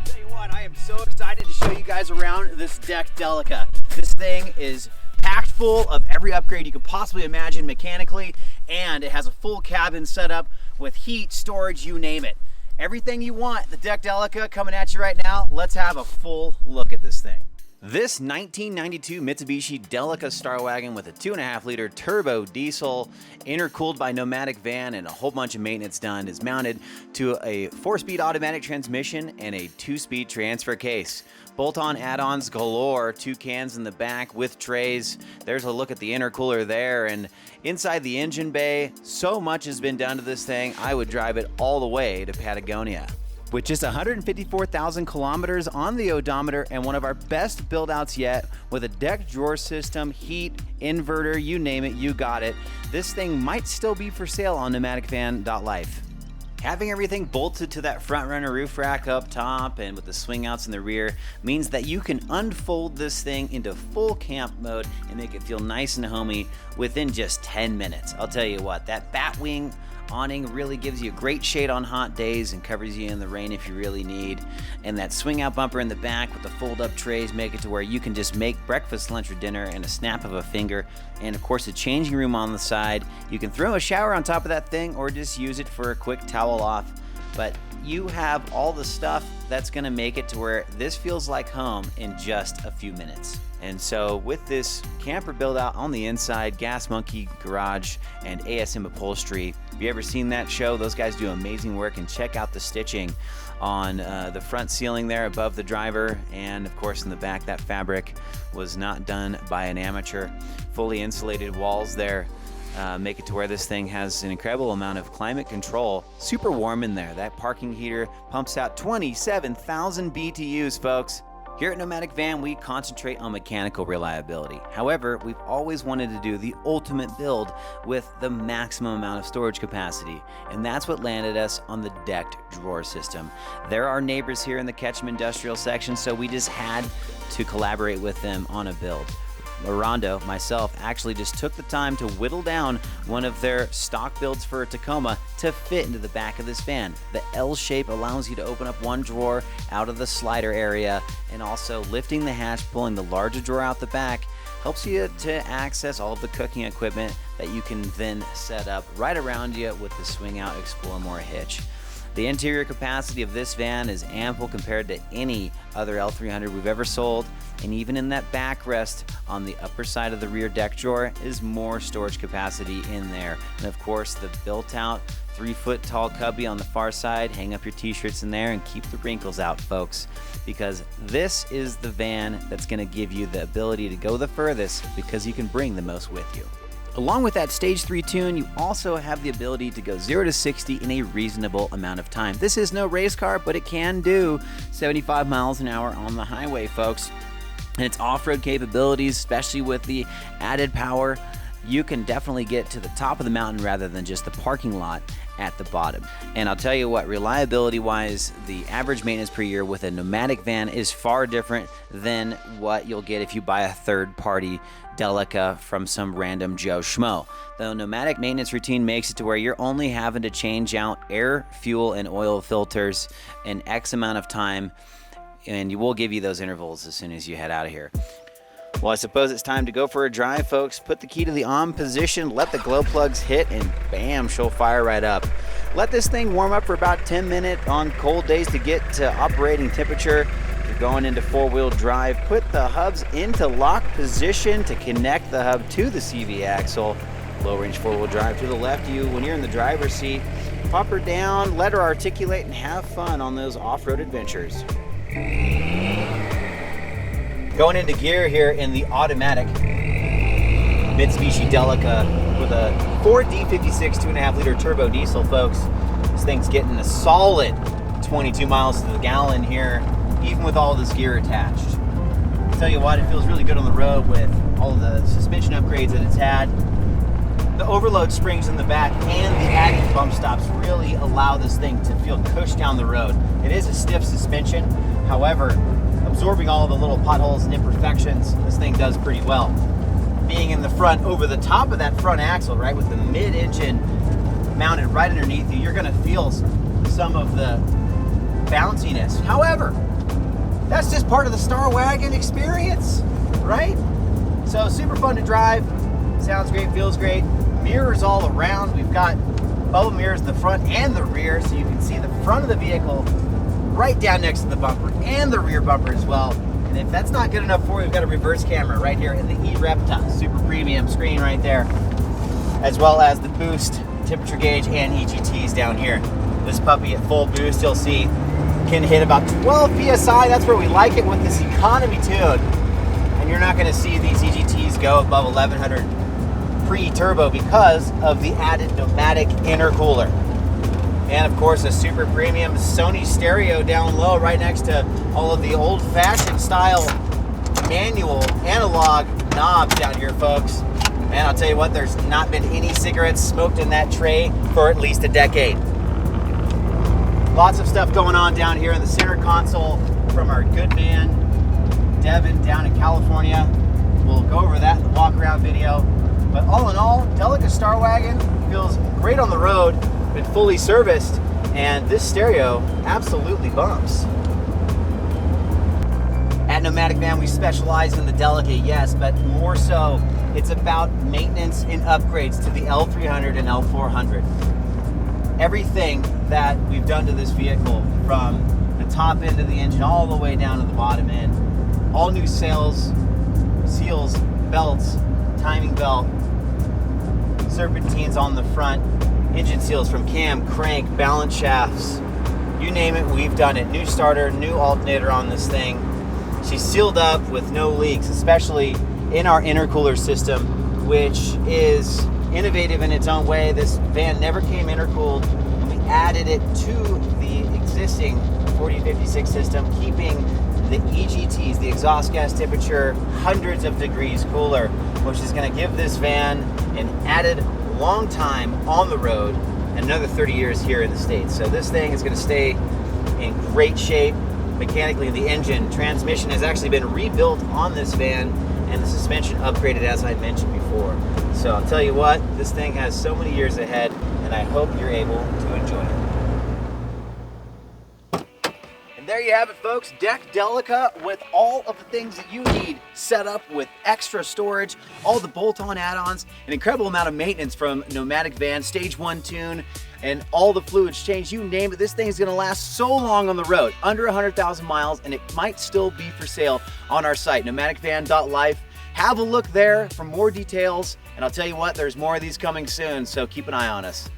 Tell you what, I am so excited to show you guys around this deck Delica. This thing is packed full of every upgrade you could possibly imagine mechanically, and it has a full cabin setup with heat, storage, you name it. Everything you want, the deck Delica coming at you right now. Let's have a full look at this thing. This 1992 Mitsubishi Delica Starwagon with a 2.5-liter turbo diesel, intercooled by Nomadic Van and a whole bunch of maintenance done, is mounted to a 4-speed automatic transmission and a 2-speed transfer case. Bolt-on add-ons galore, 2 cans in the back with trays. There's a look at the intercooler there, and inside the engine bay, so much has been done to this thing, I would drive it all the way to Patagonia. With just 154,000 kilometers on the odometer and one of our best build-outs yet, with a deck drawer system, heat, inverter, you name it, you got it. This thing might still be for sale on NomadicVanLife. Having everything bolted to that front runner roof rack up top and with the swing outs in the rear means that you can unfold this thing into full camp mode and make it feel nice and homey within just 10 minutes. I'll tell you what, that Batwing awning really gives you great shade on hot days and covers you in the rain if you really need. And that swing out bumper in the back with the fold up trays make it to where you can just make breakfast, lunch, or dinner in a snap of a finger. And of course, a changing room on the side. You can throw a shower on top of that thing or just use it for a quick towel off. But you have all the stuff that's gonna make it to where this feels like home in just a few minutes. And so with this camper build out on the inside, Gas Monkey Garage and ASM Upholstery, if you ever seen that show, those guys do amazing work, and check out the stitching on the front ceiling there above the driver, and of course in the back, that fabric was not done by an amateur. Fully insulated walls there make it to where this thing has an incredible amount of climate control. Super warm in there. That parking heater pumps out 27,000 BTUs, folks. Here at Nomadic Van, we concentrate on mechanical reliability. However, we've always wanted to do the ultimate build with the maximum amount of storage capacity, and that's what landed us on the decked drawer system. There are neighbors here in the Ketchum Industrial section, so we just had to collaborate with them on a build. Rondo, myself, actually just took the time to whittle down one of their stock builds for a Tacoma to fit into the back of this van. The L shape allows you to open up one drawer out of the slider area, and also lifting the hatch, pulling the larger drawer out the back, helps you to access all of the cooking equipment that you can then set up right around you with the Swing Out Explore More hitch. The interior capacity of this van is ample compared to any other L300 we've ever sold, and even in that backrest on the upper side of the rear deck drawer is more storage capacity in there. And of course, the built-out 3-foot tall cubby on the far side. Hang up your t-shirts in there and keep the wrinkles out, folks, because this is the van that's going to give you the ability to go the furthest because you can bring the most with you. Along with that Stage 3 tune, you also have the ability to go 0 to 60 in a reasonable amount of time. This is no race car, but it can do 75 miles an hour on the highway, folks. And its off-road capabilities, especially with the added power, you can definitely get to the top of the mountain rather than just the parking lot at the bottom. And I'll tell you what, reliability-wise, the average maintenance per year with a Nomadic van is far different than what you'll get if you buy a third-party Delica from some random Joe Schmo. The Nomadic maintenance routine makes it to where you're only having to change out air, fuel, and oil filters in X amount of time, and you will give you those intervals as soon as you head out of here. Well, I suppose it's time to go for a drive, folks. Put the key to the on position, let the glow plugs hit, and bam, she'll fire right up. Let this thing warm up for about 10 minutes on cold days to get to operating temperature. If you're going into four-wheel drive, put the hubs into lock position to connect the hub to the CV axle. Low-range four-wheel drive to the left of you when you're in the driver's seat. Pop her down, let her articulate, and have fun on those off-road adventures. Going into gear here in the automatic Mitsubishi Delica with a 4D56 2.5-liter turbo diesel, folks. This thing's getting a solid 22 miles to the gallon here, even with all this gear attached. I'll tell you what, it feels really good on the road with all of the suspension upgrades that it's had. The overload springs in the back and the added bump stops really allow this thing to feel cushed down the road. It is a stiff suspension, however, absorbing all of the little potholes and imperfections, this thing does pretty well. being in the front over the top of that front axle, right, with the mid-engine mounted right underneath you, you're gonna feel some of the bounciness. However, that's just part of the Starwagon experience, right? So super fun to drive, sounds great, feels great. Mirrors all around. We've got bubble mirrors in the front and the rear, so you can see the front of the vehicle right down next to the bumper and the rear bumper as well. And if that's not good enough for you, we've got a reverse camera right here in the E-Repta, super premium screen right there, as well as the boost, temperature gauge, and EGTs down here. This puppy at full boost, you'll see, can hit about 12 PSI. That's where we like it with this economy tune. And you're not gonna see these EGTs go above 1100 pre-turbo because of the added Nomadic intercooler. And of course, a super premium Sony stereo down low right next to all of the old-fashioned style manual analog knobs down here, folks. Man, I'll tell you what, there's not been any cigarettes smoked in that tray for at least a decade. Lots of stuff going on down here in the center console from our good man, Devin, down in California. We'll go over that in the walk-around video. But all in all, Delica Starwagon feels great on the road, been fully serviced, and this stereo absolutely bumps. At Nomadic Van, we specialize in the Delica, yes, but more so, it's about maintenance and upgrades to the L300 and L400. Everything that we've done to this vehicle, from the top end of the engine all the way down to the bottom end, all new sails, seals, belts, timing belt, serpentines on the front, engine seals from cam, crank, balance shafts, you name it, we've done it. New starter, new alternator on this thing. She's sealed up with no leaks, especially in our intercooler system, which is innovative in its own way. This van never came intercooled, and we added it to the existing 4056 system, keeping the EGTs, the exhaust gas temperature, hundreds of degrees cooler, which is going to give this van an added long time on the road and another 30 years here in the States. So this thing is going to stay in great shape mechanically. The engine, transmission has actually been rebuilt on this van, and the suspension upgraded, as I mentioned before. So I'll tell you what, this thing has so many years ahead, and I hope you're able to enjoy it. And there you have it, folks. Deck Delica with all of the things that you need set up with extra storage, all the bolt-on add-ons, an incredible amount of maintenance from Nomadic Van, Stage 1 tune, and all the fluids changed, you name it. This thing is going to last so long on the road, under 100,000 miles, and it might still be for sale on our site, NomadicVanLife. Have a look there for more details, and I'll tell you what, there's more of these coming soon, so keep an eye on us.